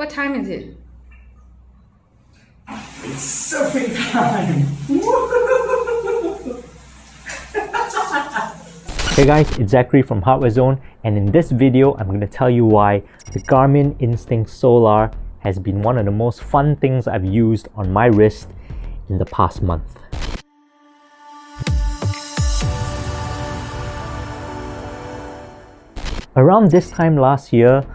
What time is it? It's surfing time! Hey guys, it's Zachary from HardwareZone, and in this video I'm going to tell you why the Garmin Instinct Solar has been one of the most fun things I've used on my wrist in the past month. Around this time last year,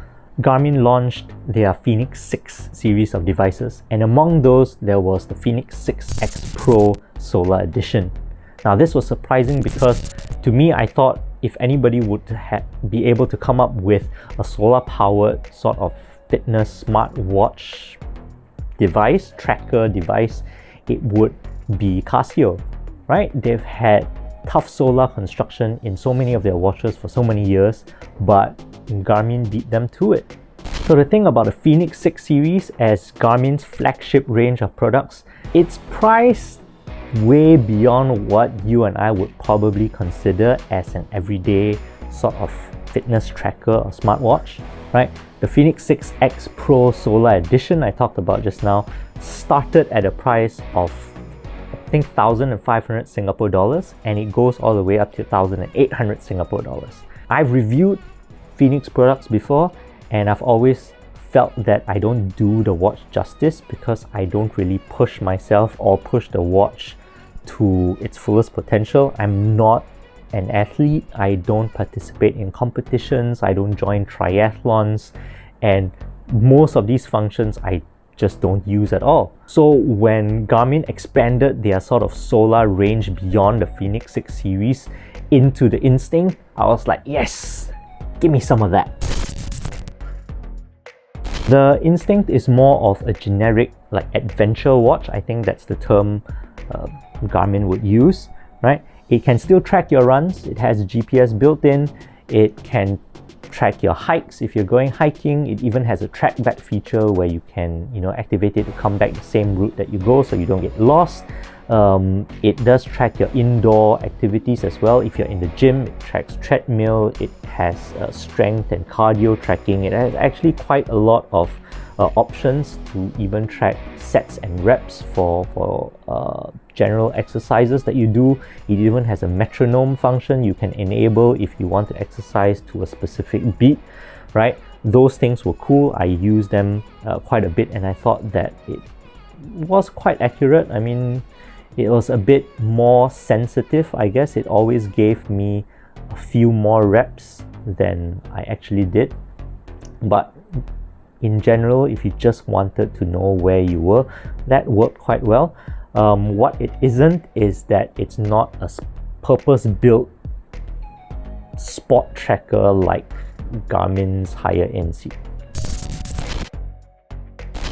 Garmin launched their Fenix 6 series of devices, and among those there was the Fenix 6X Pro Solar Edition. Now this was surprising because to me I thought if anybody would be able to come up with a solar powered sort of fitness smartwatch device, tracker device, it would be Casio, right? They've had tough solar construction in so many of their watches for so many years, but Garmin beat them to it. So the thing about the Fenix 6 series as Garmin's flagship range of products, it's priced way beyond what you and I would probably consider as an everyday sort of fitness tracker or smartwatch, right? The Fenix 6X Pro Solar Edition I talked about just now started at a price of I think 1,500 Singapore dollars, and it goes all the way up to 1,800 Singapore dollars. I've reviewed Fenix products before, and I've always felt that I don't do the watch justice because I don't really push myself or push the watch to its fullest potential. I'm not an athlete, I don't participate in competitions, I don't join triathlons, and most of these functions I just don't use at all. So when Garmin expanded their sort of solar range beyond the Fenix 6 series into the Instinct, I was like, yes, give me some of that. The Instinct is more of a generic like adventure watch. I think that's the term Garmin would use, right? It can still track your runs, it has GPS built in, it can track your hikes if you're going hiking. It even has a track back feature where you can activate it to come back the same route that you go so you don't get lost. It does track your indoor activities as well. If you're in the gym, it tracks treadmill, it has strength and cardio tracking. It has actually quite a lot of options to even track sets and reps for general exercises that you do. It even has a metronome function you can enable if you want to exercise to a specific beat, right? Those things were cool. I used them quite a bit, and I thought that it was quite accurate. I mean, it was a bit more sensitive, I guess. It always gave me a few more reps than I actually did. But in general, if you just wanted to know where you were, that worked quite well. What it isn't is that it's not a purpose-built sport tracker like Garmin's higher end series.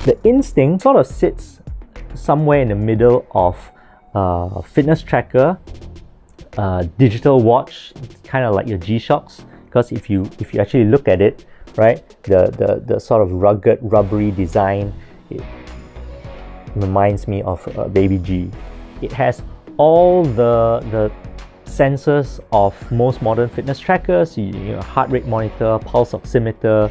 The Instinct sort of sits somewhere in the middle of fitness tracker, digital watch, kind of like your G-Shocks, because if you actually look at it, right, the sort of rugged, rubbery design, it reminds me of Baby G. It has all the sensors of most modern fitness trackers, heart rate monitor, pulse oximeter,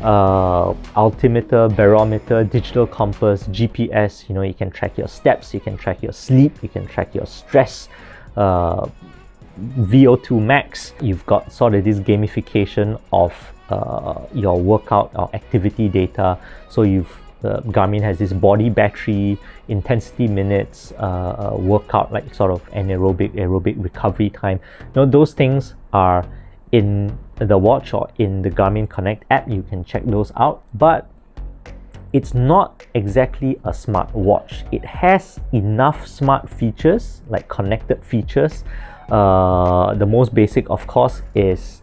altimeter, barometer, digital compass, GPS. You can track your steps, you can track your sleep, you can track your stress, VO2 max. You've got sort of this gamification of your workout or activity data. So Garmin has this body battery, intensity minutes, workout, like sort of aerobic recovery time. Those things are in the watch or in the Garmin Connect app. You can check those out, but it's not exactly a smart watch. It has enough smart features, like connected features. The most basic, of course, is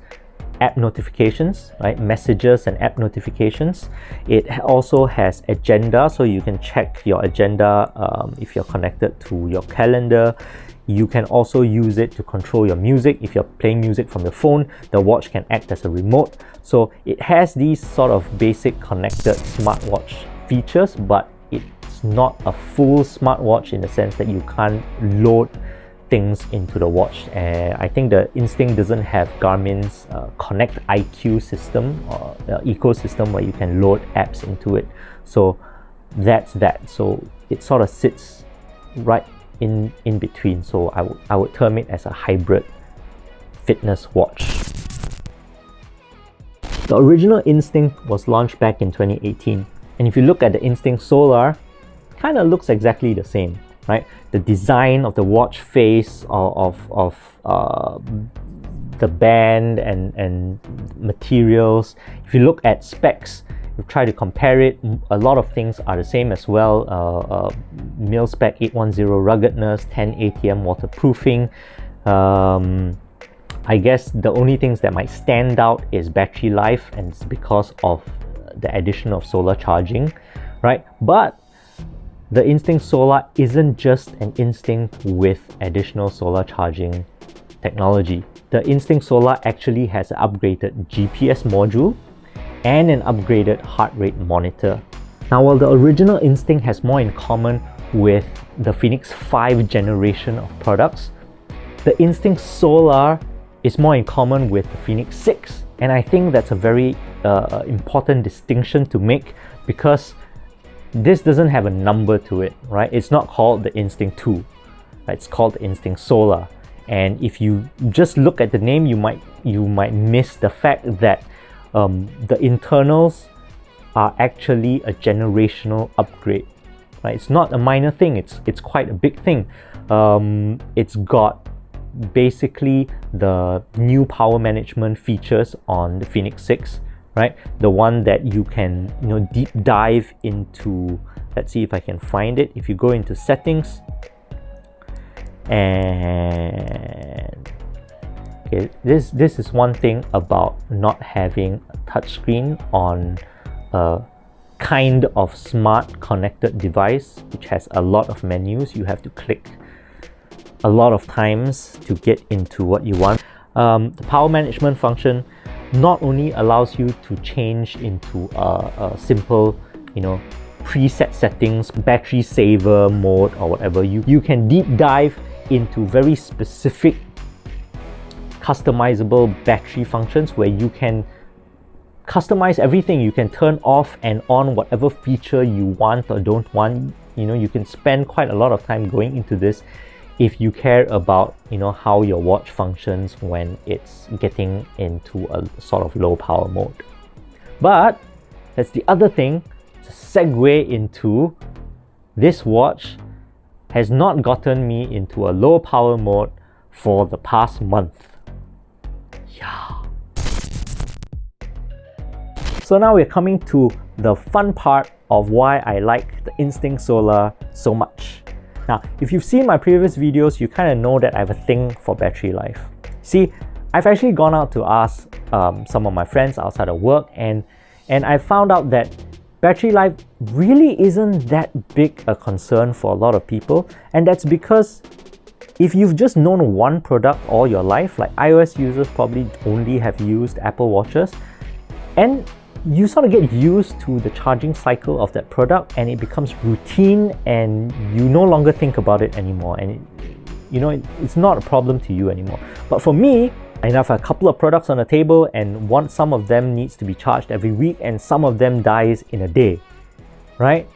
app notifications, right? Messages and app notifications. It also has agenda, so you can check your agenda if you're connected to your calendar. You can also use it to control your music. If you're playing music from your phone, the watch can act as a remote. So it has these sort of basic connected smartwatch features, but it's not a full smartwatch in the sense that you can't load things into the watch. I think the Instinct doesn't have Garmin's Connect IQ system or ecosystem where you can load apps into it. So that's that. So it sort of sits right in between. So I would term it as a hybrid fitness watch. The original Instinct was launched back in 2018, and if you look at the Instinct Solar, it kind of looks exactly the same, right? The design of the watch face, of the band and materials. If you look at specs, you try to compare it, a lot of things are the same as well. Mil spec 810 ruggedness, 10 ATM waterproofing. I guess the only things that might stand out is battery life, and it's because of the addition of solar charging, right? But the Instinct Solar isn't just an Instinct with additional solar charging technology. The Instinct Solar actually has an upgraded GPS module and an upgraded heart rate monitor. Now, while the original Instinct has more in common with the Phoenix 5 generation of products, the Instinct Solar is more in common with the Phoenix 6, and I think that's a very important distinction to make, because this doesn't have a number to it, right? It's not called the Instinct 2, right? It's called the Instinct Solar. And if you just look at the name, you might miss the fact that the internals are actually a generational upgrade, right? It's not a minor thing, it's quite a big thing. It's got basically the new power management features on the Phoenix 6, right? The one that you can, deep dive into. Let's see if I can find it. If you go into settings, and okay, this is one thing about not having a touchscreen on a kind of smart connected device which has a lot of menus. You have to click a lot of times to get into what you want. The power management function not only allows you to change into a simple, preset settings, battery saver mode or whatever. You can deep dive into very specific customizable battery functions where you can customize everything. You can turn off and on whatever feature you want or don't want. You can spend quite a lot of time going into this if you care about how your watch functions when it's getting into a sort of low power mode. But that's the other thing, to segue into this watch has not gotten me into a low power mode for the past month. Yeah. So now we're coming to the fun part of why I like the Instinct Solar so much. Now, if you've seen my previous videos, you kind of know that I have a thing for battery life. See, I've actually gone out to ask some of my friends outside of work, and I found out that battery life really isn't that big a concern for a lot of people, and that's because if you've just known one product all your life, like iOS users probably only have used Apple Watches, and you sort of get used to the charging cycle of that product and it becomes routine and you no longer think about it anymore, and it's not a problem to you anymore. But for me, I have a couple of products on the table, and some of them needs to be charged every week and some of them dies in a day, right?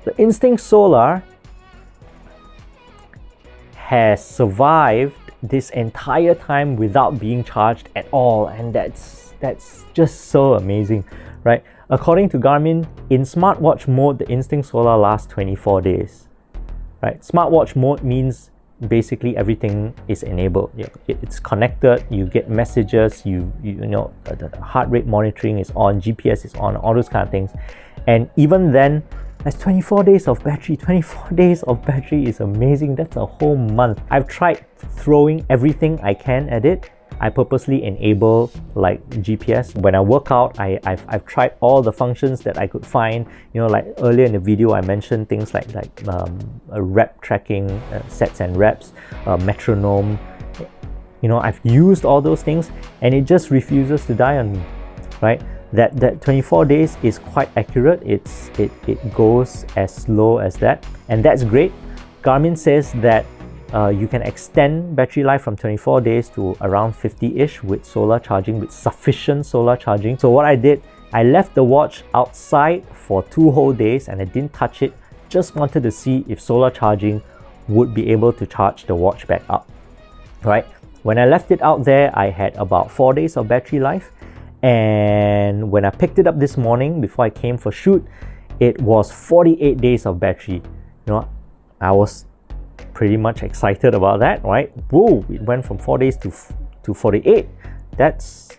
The Instinct Solar has survived this entire time without being charged at all, and that's just so amazing, right? According to Garmin, in smartwatch mode, the Instinct Solar lasts 24 days, right? Smartwatch mode means basically everything is enabled. It's connected, you get messages, the heart rate monitoring is on, GPS is on, all those kind of things. And even then, that's 24 days of battery. 24 days of battery is amazing. That's a whole month. I've tried throwing everything I can at it. I purposely enable like GPS. When I work out, I've tried all the functions that I could find. Like earlier in the video, I mentioned things like rep tracking, sets and reps, metronome. I've used all those things and it just refuses to die on me, right? That 24 days is quite accurate. It goes as slow as that, and that's great. Garmin says that You can extend battery life from 24 days to around 50-ish with solar charging, with sufficient solar charging. So what I did, I left the watch outside for 2 whole days and I didn't touch it. Just wanted to see if solar charging would be able to charge the watch back up, right? When I left it out there, I had about 4 days of battery life. And when I picked it up this morning, before I came for shoot, it was 48 days of battery. You know, I was pretty much excited about that, right? Whoa, it went from 4 days to 48. That's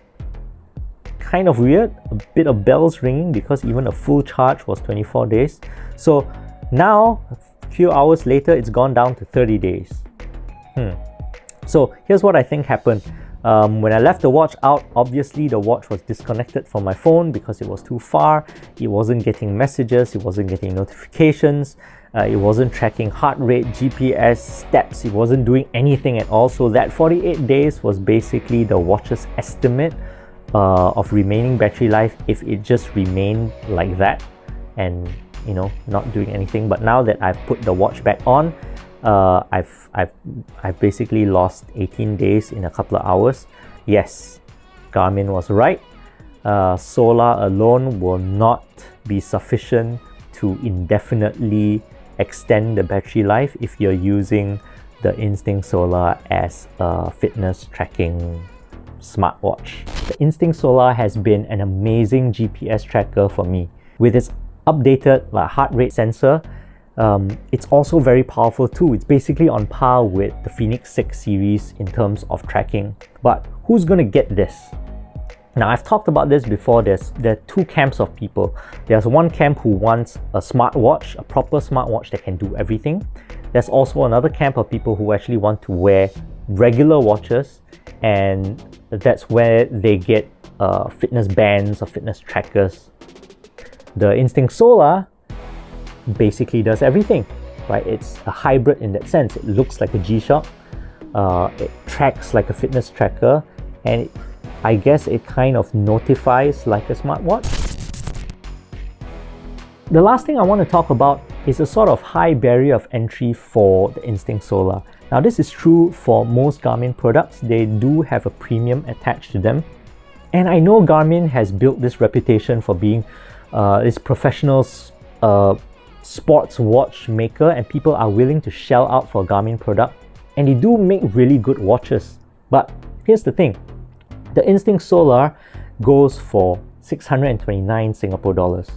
kind of weird, a bit of bells ringing, because even a full charge was 24 days. So now, a few hours later, it's gone down to 30 days. So here's what I think happened. When I left the watch out, obviously the watch was disconnected from my phone because it was too far. It wasn't getting messages, it wasn't getting notifications, it wasn't tracking heart rate, GPS, steps, it wasn't doing anything at all. So that 48 days was basically the watch's estimate of remaining battery life if it just remained like that and, you know, not doing anything. But now that I've put the watch back on, I've basically lost 18 days in a couple of hours. Yes, Garmin was right. Solar alone will not be sufficient to indefinitely extend the battery life if you're using the Instinct Solar as a fitness tracking smartwatch. The Instinct Solar has been an amazing GPS tracker for me. With its updated heart rate sensor, it's also very powerful too. It's basically on par with the Fenix 6 series in terms of tracking. But who's going to get this? Now, I've talked about this before. There are 2 camps of people. There's one camp who wants a smartwatch, a proper smartwatch that can do everything. There's also another camp of people who actually want to wear regular watches, and that's where they get fitness bands or fitness trackers. The Instinct Solar basically does everything, right? It's a hybrid in that sense. It looks like a G-Shock, it tracks like a fitness tracker, and I guess it kind of notifies like a smartwatch. The last thing I want to talk about is a sort of high barrier of entry for the Instinct Solar. Now, this is true for most Garmin products. They do have a premium attached to them, and I know Garmin has built this reputation for being this professional sports watch maker, and people are willing to shell out for a Garmin product, and they do make really good watches. But here's the thing, the Instinct Solar goes for 629 Singapore dollars,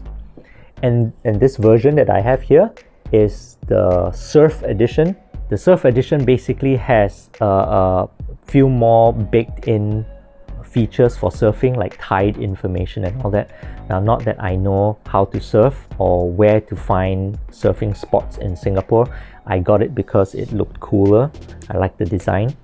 and this version that I have here is the Surf Edition. The Surf Edition basically has a few more baked in features for surfing, like tide information and all that. Now, not that I know how to surf or where to find surfing spots in Singapore. I got it because it looked cooler. I like the design.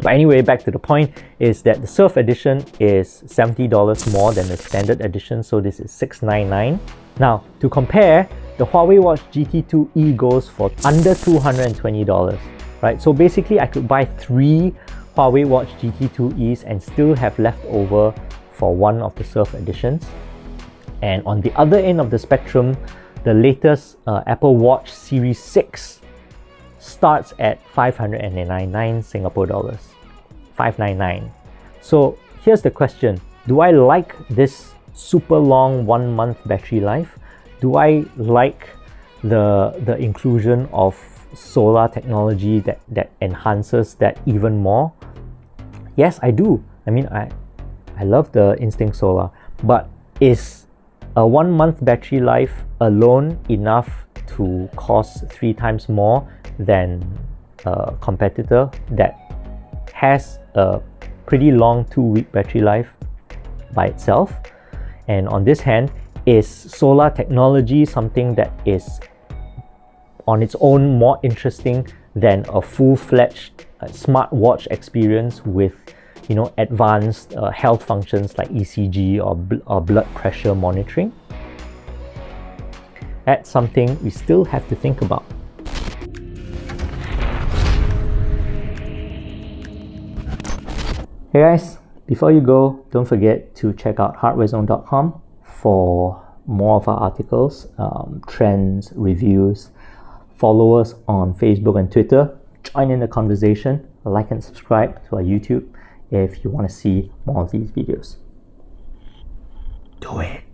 But anyway, back to the point is that the Surf Edition is $70 more than the standard edition, so this is $699. Now, to compare, the Huawei Watch GT2e goes for under $220, right? So basically, I could buy 3 Huawei Watch GT2es and still have left over for one of the Surf Editions. And on the other end of the spectrum, the latest Apple Watch Series 6 starts at 599 Singapore dollars. 599. So here's the question. Do I like this super long 1 month battery life? Do I like the inclusion of solar technology that enhances that even more? Yes, I do. I mean, I love the Instinct Solar, but is a 1 month battery life alone enough to cost 3 times more than a competitor that has a pretty long 2-week battery life by itself? And on this hand, is solar technology something that is on its own more interesting than a full-fledged smartwatch experience with, you know, advanced health functions like ECG or blood pressure monitoring? That's something we still have to think about. Hey guys, before you go, don't forget to check out HardwareZone.com for more of our articles, trends, reviews. Follow us on Facebook and Twitter. join in the conversation, like and subscribe to our YouTube if you want to see more of these videos. Do it.